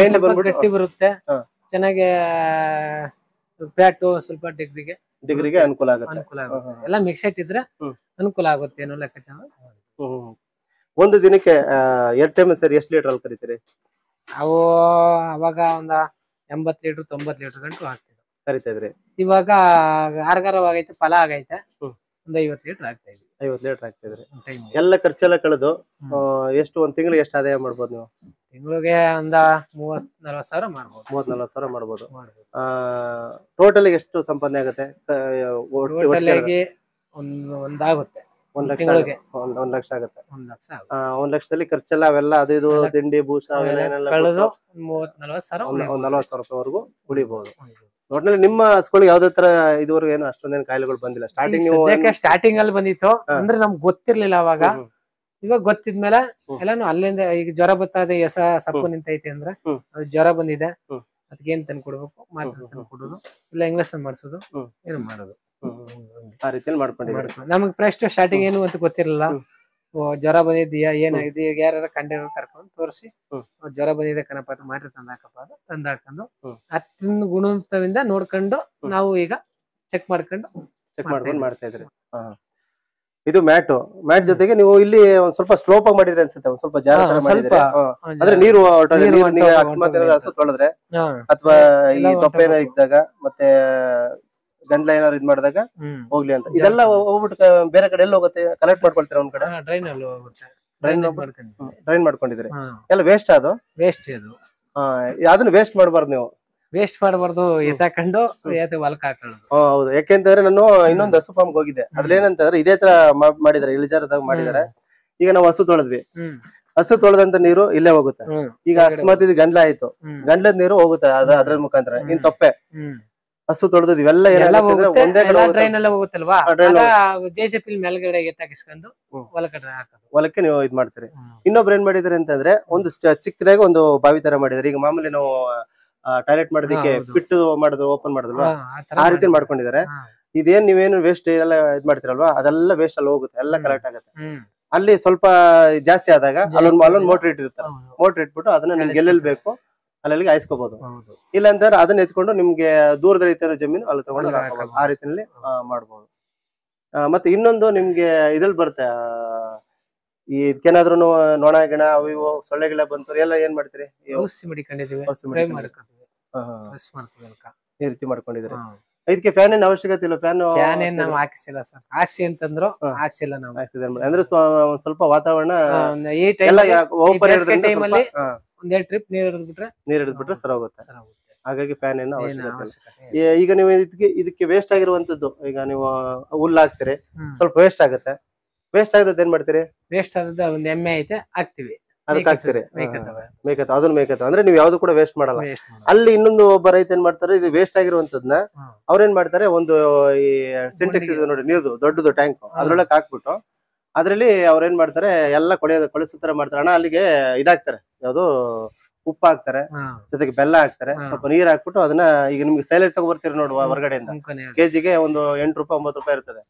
ಗಟ್ಟಿ ಬರುತ್ತೆ, ಚೆನ್ನಾಗಿ ಫ್ಯಾಟು ಸ್ವಲ್ಪ ಡಿಗ್ರಿಗೆ
ಅನುಕೂಲ ಆಗುತ್ತೆ.
ಎಲ್ಲ ಮಿಕ್ಸೆಟ್ ಇದ್ರೆ ಅನುಕೂಲ ಆಗುತ್ತೆ ಏನೋ ಲೆಕ್ಕಾಚಾರ.
ಒಂದು ದಿನಕ್ಕೆ 2 ಟೈಮ್ ಸರಿ ಎಷ್ಟು ಲೀಟರ್ ಹಾಲು ಕರಿತೀರಿ?
ಅವು ಅವಾಗ ಒಂದ 80 ಲೀಟರ್ 90 ಲೀಟರ್ ಗಂಟು
ಕರಿತಾ ಇದ್ರಿ.
ಇವಾಗ ಆರ್ಗಾರವಾಗೈತೆ, ಫಲ ಆಗೈತೆ, ಒಂದು 50 ಲೀಟರ್ ಆಗ್ತಾ ಇದ್ವಿ.
50 ಲೀಟರ್ ಆಗ್ತಿದ್ರಿ. ಎಲ್ಲ ಖರ್ಚೆಲ್ಲ ಕಳೆದು ಎಷ್ಟು ಒಂದ್ ತಿಂಗಳಿಗೆ ಎಷ್ಟು ಆದಾಯ ಮಾಡ್ಬೋದು ನೀವು?
ತಿಂಗಳಿಗೆ ಒಂದ 30-40 ಸಾವಿರ ಮಾಡ್ಬೋದು.
30-40 ಸಾವಿರ ಮಾಡ್ಬೋದು. ಟೋಟಲ್ ಎಷ್ಟು ಸಂಪಾದನೆ ಆಗುತ್ತೆ?
ಒಂದಾಗುತ್ತೆ
1 ಲಕ್ಷ ಆಗುತ್ತೆ. 1 ಲಕ್ಷದಲ್ಲಿ ಖರ್ಚೆಲ್ಲ ಅವೆಲ್ಲ ಅದು ಇದು ತಿಂಡಿ ಭೂಷ ಕಳೆದು
30-40 ಸಾವಿರ
40 ಸಾವಿರ ರೂಪಾಯಿವರೆಗೂ ಉಳಿಬಹುದು. ಒಟ್ನಲ್ಲಿ ನಿಮ್ಮ ಹಸುಗಳಿಗೆ ಯಾವ್ದೇ ತರ ಇದುವರೆಗೂ ಏನು ಅಷ್ಟೊಂದೇನು ಕಾಯಿಲೆಗಳು ಬಂದಿಲ್ಲ.
ಸ್ಟಾರ್ಟಿಂಗ್ ಅಲ್ಲಿ ಬಂದಿತ್ತು ಅಂದ್ರೆ ನಮ್ಗೆ ಗೊತ್ತಿರ್ಲಿಲ್ಲ ಅವಾಗ. ಇವಾಗ ಗೊತ್ತಿದ್ಮೇಲೆ ಎಲ್ಲಾನು ಅಲ್ಲಿಂದ ಈಗ ಜ್ವರ ಬರ್ತದೆ, ಸಪ್ಪು ನಿಂತೈತೆ ಅಂದ್ರೆ ಅದು ಜ್ವರ ಬಂದಿದೆ, ಅದಕ್ಕೆ ಏನ್ ತಂದು ಕೊಡ್ಬೇಕು, ಮಾತ್ರೆ ತಂದು ಕೊಡೋದು, ಇಲ್ಲ ಇಂಗ್ಲೆಕ್ಷನ್ ಮಾಡಿಸೋದು, ಏನು ಮಾಡೋದು,
ಆ ರೀತಿಯಲ್ಲಿ ಮಾಡ್ಕೊಂಡಿದ್ದೀರಿ.
ನಮಗ್ ಫಸ್ಟ್ ಸ್ಟಾರ್ಟಿಂಗ್ ಏನು ಅಂತ ಗೊತ್ತಿರಲಿಲ್ಲ. ಜ್ವರ ಬಂದಿದ್ಯಾ ಏನಾಗಿದೆ, ಈಗ ಯಾರು ಕಂಡಿರೋ ಕರ್ಕೊಂಡು ತೋರಿಸಿ ಜ್ವರ ಬಂದಿದೆ ಕಣಪ್ಪ ಅಂತ ಮಾತ್ರೆ ತಂದಾಕಪ್ಪ ಅದು ತಂದಾಕೊಂಡು ಅತ್ತಿನ ಗುಣಮಟ್ಟದಿಂದ ನೋಡ್ಕೊಂಡು ನಾವು ಈಗ ಚೆಕ್ ಮಾಡ್ಕೊಂಡು
ಮಾಡ್ತಾ ಇದ್ರಿ. ಇದು ಮ್ಯಾಟ್ ಜೊತೆಗೆ ನೀವು ಇಲ್ಲಿ ಒಂದ್ ಸ್ವಲ್ಪ ಸ್ಲೋಪ್ ಆಗಿ ಮಾಡಿದ್ರೆ ಅನ್ಸುತ್ತೆ, ಒಂದ್ ಸ್ವಲ್ಪ ಜಾಗ ತರ ಮಾಡಿದ್ರೆ. ಅಂದ್ರೆ ನೀರು ಅಕಸ್ಮಾತ್ ಹಸು ತೊಳೆದ್ರೆ ಅಥವಾ ಈ ತೊಪ್ಪೆ ಏನಾರ ಇದ್ದಾಗ ಮತ್ತೆ ಗಂಡ್ಲ ಏನಾರು ಇದ್ ಮಾಡಿದಾಗ ಹೋಗ್ಲಿ ಅಂತ ಇದೆಲ್ಲ ಹೋಗ್ಬಿಟ್ಟು ಬೇರೆ ಕಡೆ ಎಲ್ಲ ಹೋಗುತ್ತೆ, ಕಲೆಕ್ಟ್ ಮಾಡ್ಕೊಳ್ತೀರ ಒಂದ್ ಕಡೆ ಡ್ರೈನ್ ಮಾಡ್ಕೊಂಡಿದ್ರೆ ಎಲ್ಲ ವೇಸ್ಟ್ ಅದು ಅದನ್ನ ವೇಸ್ಟ್ ಮಾಡಬಾರ್ದು. ನೀವು
ವೇಸ್ಟ್ ಮಾಡಬಾರ್ದು, ಎತ್ತಾಕೊಂಡು ಹೊಲಕ್ ಹಾಕೊಳ್ಳೋದು.
ಹೌದು, ಯಾಕೆಂತಂದ್ರೆ ನಾನು ಇನ್ನೊಂದು ಹಸು ಫಾರ್ಮ್ ಹೋಗಿದ್ದೆ, ಅದ್ರಲ್ಲಿ ಏನಂತಂದ್ರೆ ಇದೇ ತರ ಮಾಡಿದಾರೆ, ಇಳಿಜಾರದಾಗ ಮಾಡಿದಾರೆ. ಈಗ ನಾವು ಹಸು ತೊಳೆದ್ವಿ, ಹಸು ತೊಳೆದಂತ ನೀರು ಇಲ್ಲೇ ಹೋಗುತ್ತೆ. ಈಗ ಅಕಸ್ಮಾತ್ ಇದು ಗಂಡ್ಲ ಆಯ್ತು, ಗಂಡ್ಲದ ನೀರು ಹೋಗುತ್ತೆ ಅದ್ರ ಮುಖಾಂತರ. ಇನ್ ತೊಪ್ಪೆ ಹಸು ತೊಳೆದ್ ಇವೆಲ್ಲ ಒಂದೇ
ಡ್ರೈನ್ ಎಲ್ಲ ಹೋಗುತ್ತಲ್ವಾ, ಜೆಸಿಪಿ ಮೇಲ್ಗಡೆ ಎತ್ತಾಕಿಸ್ಕೊಂಡು
ಹೊಲಕ್ಕೆ ನೀವು ಇದ್ ಮಾಡ್ತೀರಿ. ಇನ್ನೊಬ್ರು ಏನ್ ಮಾಡಿದಾರೆ ಅಂತಂದ್ರೆ ಒಂದು ಚಿಕ್ಕದಾಗ ಒಂದು ಬಾವಿ ತರ ಮಾಡಿದಾರೆ. ಈಗ ಮಾಮೂಲಿ ನಾವು ಟಾಯ್ಲೆಟ್ ಮಾಡೋದಕ್ಕೆ ಬಿಟ್ಟು ಮಾಡೋದು, ಓಪನ್ ಮಾಡೋದಲ್ವಾ, ಆ ರೀತಿ ಮಾಡ್ಕೊಂಡಿದ್ದಾರೆ. ಇದೇನ್ ನೀವೇನು ವೇಸ್ಟ್ ಎಲ್ಲ ಇದ್ ಮಾಡ್ತಿರಲ್ವಾ, ಅದೆಲ್ಲ ವೇಸ್ಟ್ ಅಲ್ಲಿ ಹೋಗುತ್ತೆ, ಎಲ್ಲ ಕಲೆಕ್ಟ್ ಆಗುತ್ತೆ. ಅಲ್ಲಿ ಸ್ವಲ್ಪ ಜಾಸ್ತಿ ಆದಾಗ ಅಲ್ಲೊಂದು ಮೋಟರ್ ಇಟ್ಟಿರ್ತಾರೆ, ಮೋಟರ್ ಇಟ್ಬಿಟ್ಟು ಅದನ್ನ ನಿಮ್ಗೆ ಎಲ್ಲೆಲ್ಲಿ ಬೇಕು ಅಲ್ಲಿಗೆ ಹಾಯಿಸ್ಕೋಬಹುದು. ಇಲ್ಲ ಅಂತಂದ್ರೆ ಅದನ್ನ ಎತ್ಕೊಂಡು ನಿಮ್ಗೆ ದೂರದಲ್ಲಿ ಇರೋ ಜಮೀನು ಅಲ್ಲಿ ತಗೊಂಡು ಆ ರೀತಿಯಲ್ಲಿ ಮಾಡ್ಬೋದು. ಮತ್ತೆ ಇನ್ನೊಂದು ನಿಮ್ಗೆ ಇದ್ರಲ್ಲಿ ಬರುತ್ತೆ, ಈ ಇದಕ್ಕೇನಾದ್ರೂ ನೊಣ ಗಿಣ ಅವು ಇವು ಸೊಳ್ಳೆ ಗಿಳ ಬಂತು ಎಲ್ಲ ಏನ್ ಮಾಡ್ತೀರಿ? ಈ ರೀತಿ ಮಾಡ್ಕೊಂಡಿದ್ರೆ ಇದಕ್ಕೆ ಫ್ಯಾನ್ ಏನ್ ಅವಶ್ಯಕತೆ ಇಲ್ಲ.
ಫ್ಯಾನ್ ಏನ್ ನಾವು ಹಾಕಿಸಿಲ್ಲ ಸರ್, ಹಾಕ್ಸಿ ಅಂತಂದ್ರು ಹಾಕ್ಸಿಲ್ಲ ನಾವು.
ಅಂದ್ರೆ ಸ್ವಲ್ಪ ವಾತಾವರಣ
ಒಂದೆರಡು ಟ್ರಿಪ್ ನೀರ್ ಹಿಡಿದ್ಬಿಟ್ರೆ
ಸರಿ ಹೋಗುತ್ತೆ. ಹಾಗಾಗಿ ಫ್ಯಾನ್ ಏನು ಅವಶ್ಯಕತೆ. ಈಗ ನೀವು ಇದಕ್ಕೆ ವೇಸ್ಟ್ ಆಗಿರುವಂತದ್ದು, ಈಗ ನೀವು ಹುಲ್ಲು ಹಾಕ್ತಿರಿ, ಸ್ವಲ್ಪ ವೇಸ್ಟ್ ಆಗುತ್ತೆ. ವೇಸ್ಟ್ ಆಗದ ಏನ್ ಮಾಡ್ತೀರಿ?
ವೇಸ್ಟ್ ಆದದ್ದು ಒಂದ್ ಎಮ್ಮೆ ಐತೆ ಹಾಕ್ತಿವಿ,
ಅದಕ್ಕೆ ಹಾಕ್ತಿರಿ. ಮೇಕತ್ತ ಅದನ್ನ ಮೇಕತ್ತ ಅಂದ್ರೆ ನೀವು ಯಾವ್ದು ಕೂಡ ವೇಸ್ಟ್ ಮಾಡಲ್ಲ. ಅಲ್ಲಿ ಇನ್ನೊಂದು ಒಬ್ಬ ರೈತ ಏನ್ ಮಾಡ್ತಾರೆ, ಇದು ವೇಸ್ಟ್ ಆಗಿರುವಂತದ್ನ ಅವ್ರೇನ್ ಮಾಡ್ತಾರೆ, ಒಂದು ಈ ಸಿಂಟೆಕ್ಸ್ ಇದೆ ನೋಡಿ, ನೀರ್ದು ದೊಡ್ಡದು ಟ್ಯಾಂಕ್, ಅದ್ರೊಳಗೆ ಹಾಕ್ಬಿಟ್ಟು ಅದ್ರಲ್ಲಿ ಅವ್ರೇನ್ ಮಾಡ್ತಾರೆ, ಎಲ್ಲ ಕೊಳೆಸೋ ತರ ಮಾಡ್ತಾರೆ. ಹಣ ಅಲ್ಲಿಗೆ ಇದಾಗ್ತಾರೆ, ಯಾವ್ದು ಉಪ್ಪು ಹಾಕ್ತಾರೆ, ಜೊತೆಗೆ ಬೆಲ್ಲ ಹಾಕ್ತಾರೆ, ಸ್ವಲ್ಪ ನೀರ್ ಹಾಕ್ಬಿಟ್ಟು ಅದನ್ನ ಈಗ ನಿಮ್ಗೆ ಸೈಲೇಜ್ ತಗೊಬರ್ತೀರಿ ನೋಡುವ ಹೊರಗಡೆಯಿಂದ, ಕೆಜಿಗೆ ಒಂದು 8 ರೂಪಾಯಿ 9 ರೂಪಾಯಿ ಇರ್ತದೆ.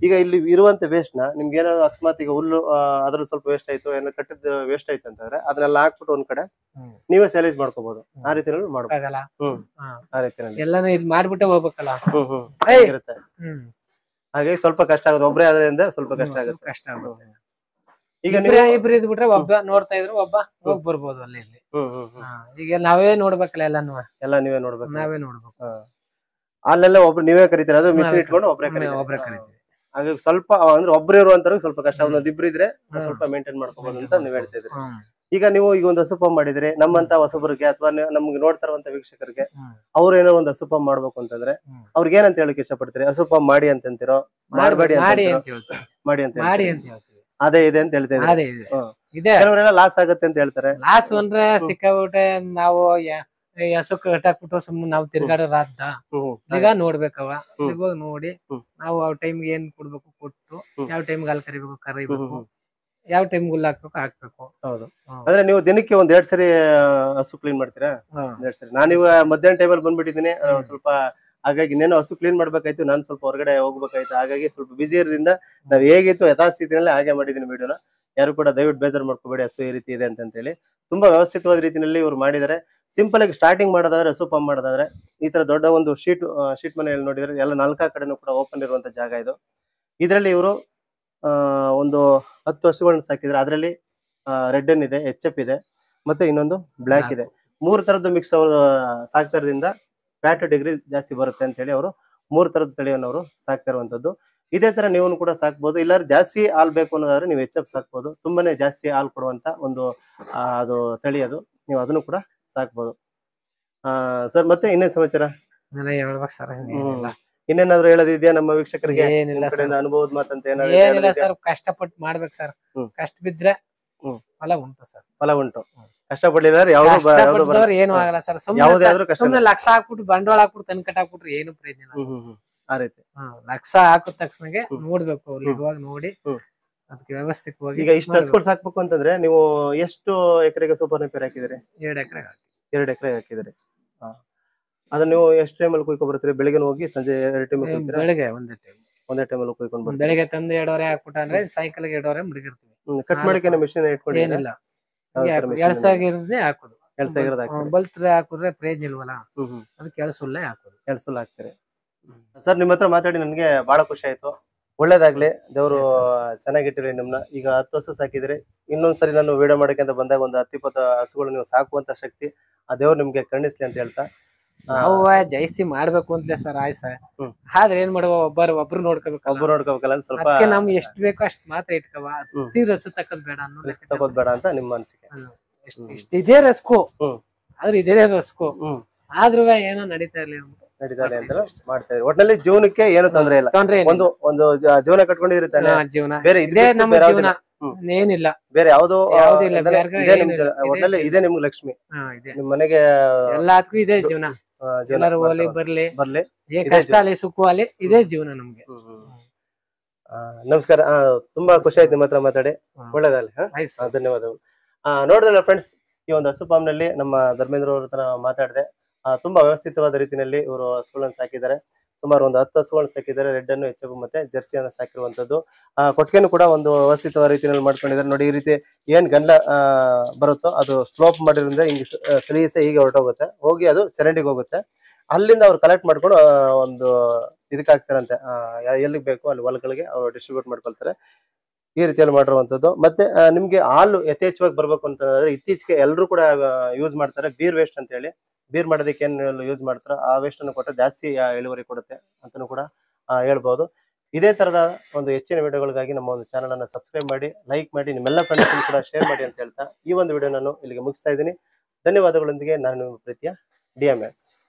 ಈಗ ಇಲ್ಲಿ ಇರುವಂತ ವೇಸ್ಟ್ ನ ನಿಮ್ಗೆ ಏನಾದ್ರು ಅಕಸ್ಮಾತ್ ಈಗ ಹುಲ್ಲು ಅದ್ರಲ್ಲಿ ಸ್ವಲ್ಪ ವೇಸ್ಟ್ ಆಯ್ತು, ಏನೋ ಕಟ್ಟಿದ ವೇಸ್ಟ್ ಆಯ್ತು ಅಂತಂದ್ರೆ ಅದನ್ನೆಲ್ಲ ಹಾಕ್ಬಿಟ್ಟು ಒಂದ್ ಕಡೆ ನೀವೇ ಸೈಲೇಜ್ ಮಾಡ್ಕೋಬಹುದು. ಆ ರೀತಿಯಲ್ಲಿ ಮಾಡ್ಬೋದು. ಆ ರೀತಿಯಲ್ಲಿ
ಎಲ್ಲಾನು ಇದ್ ಮಾಡ್ಬಿಟ್ಟೆ ಹೋಗ್ಬೇಕಲ್ಲ,
ಇರುತ್ತೆ. ಹಾಗಾಗಿ ಸ್ವಲ್ಪ ಕಷ್ಟ ಆಗುತ್ತೆ, ಒಬ್ಬರೇ ಆದ್ರಿಂದ ಸ್ವಲ್ಪ ಕಷ್ಟ ಆಗುತ್ತೆ. ಈಗ
ಇಬ್ರು ಇದ್ಬಿಟ್ರೆ ಒಬ್ಬ ನೋಡ್ತಾ ಇದ್ರು, ಒಬ್ಬ ಹೋಗ್ ಬರ್ಬೋದು ಅಲ್ಲಿ ಇಲ್ಲಿ. ಈಗ ನಾವೇ ನೋಡ್ಬೇಕಲ್ಲ, ಎಲ್ಲ ನೀವೇ ನೋಡ್ಬೇಕು.
ಅಲ್ಲೆಲ್ಲ ಒಬ್ರು ನೀವೇ ಕರಿತೀರ, ಅದು ಮಿಷಿನ್ ಇಟ್ಕೊಂಡು ಒಬ್ಬರೇ ಕರಿತೀವಿ. ಹಾಗಾಗಿ ಸ್ವಲ್ಪ ಅಂದ್ರೆ ಒಬ್ರು ಇರುವಂತ ಸ್ವಲ್ಪ ಕಷ್ಟ, ಒಂದೊಂದು ಇಬ್ರು ಇದ್ರೆ ಸ್ವಲ್ಪ ಮೇಂಟೈನ್ ಮಾಡ್ಕೋಬಹುದು ಅಂತ ನೀವ್ ಹೇಳ್ತಾ ಇದ್ರಿ. ಈಗ ನೀವು ಈಗ ಒಂದು ಹಸು ಫಾರ್ಮ್ ಮಾಡಿದ್ರೆ ನಮ್ಮಂತ ಹೊಸಬರಿಗೆ ಅಥವಾ ನಮ್ಗೆ ನೋಡ್ತಾ ಇರುವಂತ ವೀಕ್ಷಕರಿಗೆ ಅವ್ರು ಏನೋ ಒಂದು ಹಸು ಫಾರ್ಮ್ ಮಾಡ್ಬೇಕು ಅಂತಂದ್ರೆ ಅವ್ರಿಗೆ ಏನಂತ ಹೇಳಕ್ ಇಷ್ಟಪಡ್ತೀರಿ? ಹಸು ಫಾರ್ಮ್ ಮಾಡಿ ಅಂತಂತೀರೋ, ಮಾಡಬೇಡಿ ಮಾಡಿ ಅಂತ ಹೇಳ್ತೀವಿ? ಅದೇ ಇದೆ ಅಂತ ಹೇಳ್ತಾ ಇದ್ದಾರೆ. ಕೆಲವರೆಲ್ಲ ಲಾಸ್ ಆಗುತ್ತೆ ಅಂತ ಹೇಳ್ತಾರೆ.
ಲಾಸ್ ಅಂದ್ರೆ ಸಿಕ್ಕಾಬಿಟ್ಟೆ ನಾವು ಹಸು ಕಟ್ಟಾಕ್ಬಿಟ್ಟು ಸುಮ್ನೆ ನಾವು ತಿರ್ಗಾಡೋರಾದ ಈಗ ನೋಡ್ಬೇಕವ, ಇವಾಗ ನೋಡಿ ನಾವು ಆ ಟೈಮ್ಗೆ ಏನ್ ಕೊಡ್ಬೇಕು ಕೊಟ್ಟು, ಯಾವ ಟೈಮ್ಗೆ ಅಲ್ಲಿ ಕರಿಬೇಕು, ಯಾವ ಟೈಮ್ ಹುಲ್ಲು ಹಾಕ್ಬೇಕು.
ಹೌದು, ಅಂದ್ರೆ ನೀವು ದಿನಕ್ಕೆ 1-2 ಸರಿ ಹಸು ಕ್ಲೀನ್ ಮಾಡ್ತೀರಾ? 1-2 ಸರಿ. ನಾನೀಗ ಮಧ್ಯಾಹ್ನ ಟೈಮಲ್ಲಿ ಬಂದ್ಬಿಟ್ಟಿದ್ದೀನಿ ಸ್ವಲ್ಪ, ಹಾಗಾಗಿ ಇನ್ನೇನು ಹಸು ಕ್ಲೀನ್ ಮಾಡ್ಬೇಕಾಯ್ತು, ನಾನು ಸ್ವಲ್ಪ ಹೊರಗಡೆ ಹೋಗ್ಬೇಕಾಯ್ತು. ಹಾಗಾಗಿ ಸ್ವಲ್ಪ ಬಿಸಿ ಇರೋದ್ರಿಂದ ನಾವ್ ಹೇಗಿತ್ತು ಯಥಾಸ್ಥಿತಿನಲ್ಲಿ ಹಾಗೆ ಮಾಡಿದೀನಿ ವಿಡಿಯೋನ. ಯಾರು ಕೂಡ ದಯವಿಟ್ಟು ಬೇಜಾರು ಮಾಡ್ಕೋಬೇಡಿ, ಹಸು ಈ ರೀತಿ ಇದೆ ಅಂತ ಹೇಳಿ. ತುಂಬಾ ವ್ಯವಸ್ಥಿತವಾದ ರೀತಿಯಲ್ಲಿ ಇವ್ರು ಮಾಡಿದ್ದಾರೆ. ಸಿಂಪಲ್ ಆಗಿ ಸ್ಟಾರ್ಟಿಂಗ್ ಮಾಡೋದಾದ್ರೆ, ಹಸು ಪಂಪ್ ಮಾಡೋದಾದ್ರೆ ಈ ತರ ದೊಡ್ಡ ಒಂದು ಶೀಟ್ ಮನೆಯಲ್ಲಿ ನೋಡಿದ್ರೆ ಎಲ್ಲ 4 ಕಡೆನೂ ಕೂಡ ಓಪನ್ ಇರುವಂತ ಜಾಗ ಇದು. ಇದರಲ್ಲಿ ಇವರು ಒಂದು 10 ಹಸುಗಳನ್ನ ಸಾಕಿದ್ರೆ, ಅದರಲ್ಲಿ ರೆಡ್ ಎನ್ ಇದೆ, HF ಇದೆ, ಮತ್ತೆ ಇನ್ನೊಂದು ಬ್ಲಾಕ್ ಇದೆ. 3 ತರದ್ದು ಮಿಕ್ಸ್ ಅವರು ಸಾಕ್ತಾ ಇರೋದ್ರಿಂದ ಫ್ಯಾಟ್ ಡಿಗ್ರಿ ಜಾಸ್ತಿ ಬರುತ್ತೆ ಅಂತ ಹೇಳಿ ಅವರು 3 ತರದ ತಳಿಯನ್ನು ಅವರು ಸಾಕ್ತಾ ಇರುವಂತದ್ದು. ಇದೇ ತರ ನೀವು ಕೂಡ ಸಾಕ್ಬಹುದು. ಇಲ್ಲಾದ್ರೆ ಜಾಸ್ತಿ ಹಾಲು ಬೇಕು ಅನ್ನೋದಾದ್ರೆ ನೀವು HF ಸಾಕ್ಬಹುದು. ತುಂಬಾನೇ ಜಾಸ್ತಿ ಹಾಲು ಕೊಡುವಂತ ಒಂದು ಅದು ತಳಿ, ಅದು ನೀವು ಅದನ್ನು ಕೂಡ ಸಾಕ್ಬಹುದು. ಸರ್, ಮತ್ತೆ ಇನ್ನೇನ್ ಸಮಾಚಾರ? ಇನ್ನೇನಾದ್ರು ಹೇಳೋದಿದ್ಯಾ ನಮ್ಮ ವೀಕ್ಷಕರಿಗೆ? ಅನುಭವದ ಮಾತಂತ
ಏನಿಲ್ಲ ಸರ್, ಕಷ್ಟಪಟ್ಟು ಮಾಡ್ಬೇಕು ಸರ್. ಕಷ್ಟ ಬಿದ್ರೆ ಫಲ ಉಂಟು ಸರ್,
ಫಲ ಉಂಟು. ಕಷ್ಟ ಪಡ್ಲಿಲ್ಲ
ಕಷ್ಟಪಟ್ಟದವ್ರು ಏನು ಆಗಲ್ಲ ಸರ್.
ಯಾವುದೇ ಆದ್ರೂ ಕಷ್ಟ
ಸುಮ್ನೆ ಲಕ್ಷ ಹಾಕ್ಬಿಟ್ಟು ಬಂಡವಾಳ ಹಾಕ್ಬಿಟ್ಟು ತನಕಟ್ ಹಾಕ್ಬಿಟ್ರೆ ಏನು ಪ್ರಯೋಜನ ಇಲ್ಲ.
ಆ ರೀತಿ
ಲಕ್ಷ ಹಾಕಿದ ತಕ್ಷಣಗೆ ನೋಡ್ಬೇಕು, ಅಲ್ಲಿ ಇವಾಗ ನೋಡಿ ಅದಕ್ಕೆ ವ್ಯವಸ್ಥಿತವಾಗಿ.
ಈಗ ಇಷ್ಟು ಹಸುಗಳು ಸಾಕ್ಬೇಕು ಅಂತಂದ್ರೆ ನೀವು ಎಷ್ಟು ಎಕರೆಗೆ ಸೂಪರ್ ನೆಪಿಯರ್ ಹಾಕಿದಿರಿ?
2 ಎಕರೆ
2 ಎಕರೆ ಹಾಕಿದಿರಿ. ಅದನ್ನ ನೀವು ಎಷ್ಟು ಟೈಮಲ್ಲಿ ಕುಯ್ಕೊಂಡ್ ಬರ್ತೀರಿ? ಬೆಳಿಗ್ಗೆ ಹೋಗಿ ಸಂಜೆ 2 ಟೈಮ್
ಬೆಳಿಗ್ಗೆ ಒಂದೇ
ಟೈಮ್ ಅಲ್ಲಿ ಕುಯ್ಕೊಂಡ್ ಬರ್ತೀರಿ?
ಬೆಳಿಗ್ಗೆ ತಂದು 2:30 ಹಾಕ್ಬಿಟ್ಟ ಅಂದ್ರೆ ಸಾಯಂಕಾಲ 2:30 ಮಡಗಿರ್ತೀವಿ.
ಕಟ್ ಮಾಡಿಕೆ ಮಿಷಿನ್ ಇಟ್ಕೊಂಡು
ಏನಿಲ್ಲ, ಎಳ್ಸಾಗಿರೋದೇ ಹಾಕೋದು. ಬಲ್ತ್ರೆ ಹಾಕಿದ್ರೆ ಪ್ರಯೋಜನ ಇಲ್ವಲ್ಲ, ಅದಕ್ಕೆ ಎಳ್ಸುಲ್ಲೇ ಹಾಕೋದು.
ಎಳ್ಸುಲ್ ಹಾಕ್ತೀರಿ. ಸರ್ ನಿಮ್ಮ ಹತ್ರ ಮಾತಾಡಿ ನನ್ಗೆ ಬಹಳ ಖುಷಿ ಆಯ್ತು. ಒಳ್ಳೇದಾಗ್ಲಿ, ದೇವ್ರು ಚೆನ್ನಾಗಿಟ್ಟಿರಿ ನಿಮ್ನ. ಈಗ 10 ಹಸು ಸಾಕಿದ್ರಿ, ಇನ್ನೊಂದ್ಸರಿ ನಾನು ವಿಡಿಯೋ ಮಾಡಕ್ಕೆ ಅಂತ ಬಂದಾಗ ಒಂದು 10-20 ಹಸುಗಳು ನೀವು ಸಾಕುವಂತ ಶಕ್ತಿ ಆ ದೇವ್ರು ನಿಮ್ಗೆ ಕರುಣಿಸ್ಲಿ ಅಂತ ಹೇಳ್ತಾ,
ನಾವು ಜಾಸ್ತಿ ಮಾಡ್ಬೇಕು ಅಂತಲೇ ಸರ್ ಆಯ್ತು ಸರ್. ಆದ್ರೆ ಏನ್ ಮಾಡುವ, ಒಬ್ರು
ನೋಡ್ಕೋಬೇಕಲ್ಲ ಸ್ವಲ್ಪ.
ನಮ್ಗೆ ಎಷ್ಟು ಬೇಕೋ ಅಷ್ಟ್ ಮಾತ್ರ ಇಟ್ಕವ, ರಸ ತಕ್ಕದ್ ಬೇಡ
ತಗೋದ್ ಬೇಡ ಅಂತ ನಿಮ್ಮ ಅನಿಸಿಕೆ.
ಇದೇ ರಸ್ಕು ಆದ್ರೆ ಇದೇ ರಸ್ಕು ಆದ್ರೂ ಏನೋ ನಡೀತಾ ಇಲ್ಲ
ಅಂತ ಮಾಡ್ತಾ ಇದ್ರಿ. ಒಟ್ನಲ್ಲಿ ಜೀವನಕ್ಕೆ ಏನು ತೊಂದ್ರೆ ಇಲ್ಲ. ಒಂದು ಜೀವನ ಕಟ್ಕೊಂಡಿರ್ತಾನೆ,
ಜೀವನ
ಬೇರೆ
ಇದೇ ನಮ್ಮ ಜೀವನ, ಏನಿಲ್ಲ
ಬೇರೆ ಯಾವ್ದು ಒಟ್ನಲ್ಲಿ ಇದೇ ನಿಮ್ಗೆ ಲಕ್ಷ್ಮಿ. ನಿಮ್ ಮನೆಗೆ
ಎಲ್ಲದಕ್ಕೂ ಇದೇ ಜೀವನ. ಎಲ್ಲರೂ ಹೋಲಿ ಬರ್ಲಿ, ಕಷ್ಟ ಅಲ್ಲಿ ಸುಖ ಅಲ್ಲಿ, ಇದೇ ಜೀವನ ನಮ್ಗೆ.
ನಮಸ್ಕಾರ. ತುಂಬಾ ಖುಷಿ ಆಯ್ತು ನಿಮ್ಮ ಹತ್ರ ಮಾತಾಡಿ. ಒಳ್ಳೆದಾಗಲಿ. ಧನ್ಯವಾದಗಳು. ನೋಡಿದ್ರಲ್ಲ ಫ್ರೆಂಡ್ಸ್, ಈ ಒಂದು ಹಸು ಫಾರ್ಮ್ ನಲ್ಲಿ ನಮ್ಮ ಧರ್ಮೇಂದ್ರ ಅವ್ರ ಹತ್ರ ಮಾತಾಡಿದೆ. ತುಂಬಾ ವ್ಯವಸ್ಥಿತವಾದ ರೀತಿಯಲ್ಲಿ ಇವರು ಹಸುಗಳನ್ನು ಸಾಕಿದ್ದಾರೆ. ಸುಮಾರು ಒಂದು 10 ಹಸುಗಳನ್ನು ಸಾಕಿದ್ದಾರೆ. ರೆಡ್ ಅನ್ನು, ಎಚ್ ಎಫ್ ಮತ್ತೆ ಜರ್ಸಿಯನ್ನು ಸಾಕಿರುವಂತದ್ದು. ಕೊಟ್ಟಿಗೆನು ಕೂಡ ಒಂದು ವ್ಯವಸ್ಥಿತವಾದ ರೀತಿಯಲ್ಲಿ ಮಾಡ್ಕೊಂಡಿದ್ದಾರೆ. ನೋಡಿ, ಈ ರೀತಿ ಏನ್ ಗಂಡ ಬರುತ್ತೋ ಅದು ಸ್ಲೋಪ್ ಮಾಡಿರೋದ್ರಿಂದ ಹಿಂಗೆ ಸಲೀಸೆ ಹೀಗೆ ಹೊರಟೋಗುತ್ತೆ, ಹೋಗಿ ಅದು ಚರಂಡಿಗೆ ಹೋಗುತ್ತೆ. ಅಲ್ಲಿಂದ ಅವ್ರು ಕಲೆಕ್ಟ್ ಮಾಡ್ಕೊಂಡು ಒಂದು ಇದಕ್ಕೆ ಹಾಕ್ತಾರಂತೆ, ಎಲ್ಲಿಗೆ ಬೇಕು ಅಲ್ಲಿ ಹೊಲಗಳಿಗೆ ಅವ್ರು ಡಿಸ್ಟ್ರಿಬ್ಯೂಟ್ ಮಾಡ್ಕೊಳ್ತಾರೆ. ಈ ರೀತಿಯಲ್ಲಿ ಮಾಡಿರುವಂತದ್ದು. ಮತ್ತೆ ನಿಮ್ಗೆ ಹಾಲು ಯಥೇಚ್ಛವಾಗಿ ಬರ್ಬೇಕು ಅಂತಂದ್ರೆ ಇತ್ತೀಚೆಗೆ ಎಲ್ಲರೂ ಕೂಡ ಯೂಸ್ ಮಾಡ್ತಾರೆ ಬೀರ್ ವೇಸ್ಟ್ ಅಂತ ಹೇಳಿ. ಬೀರ್ ಮಾಡೋದಕ್ಕೆ ಏನು ಯೂಸ್ ಮಾಡ್ತಾರೋ ಆ ವೇಸ್ಟ್ ಅನ್ನು ಕೊಟ್ಟರೆ ಜಾಸ್ತಿ ಇಳುವರಿ ಕೊಡುತ್ತೆ ಅಂತಾನೂ ಕೂಡ ಹೇಳ್ಬೋದು. ಇದೇ ತರದ ಒಂದು ಹೆಚ್ಚಿನ ವಿಡಿಯೋಗಳಿಗಾಗಿ ನಮ್ಮ ಒಂದು ಚಾನಲ್ ಅನ್ನು ಸಬ್ಸ್ಕ್ರೈಬ್ ಮಾಡಿ, ಲೈಕ್ ಮಾಡಿ, ನಿಮ್ಮೆಲ್ಲ ಫ್ರೆಂಡ್ಸ್ ಕೂಡ ಶೇರ್ ಮಾಡಿ ಅಂತ ಹೇಳ್ತಾ ಈ ಒಂದು ವಿಡಿಯೋ ನಾನು ಇಲ್ಲಿಗೆ ಮುಗಿಸ್ತಾ ಇದ್ದೀನಿ. ಧನ್ಯವಾದಗಳೊಂದಿಗೆ ನಾನು ನಿಮ್ಮ ಪ್ರೀತಿಯ DMS.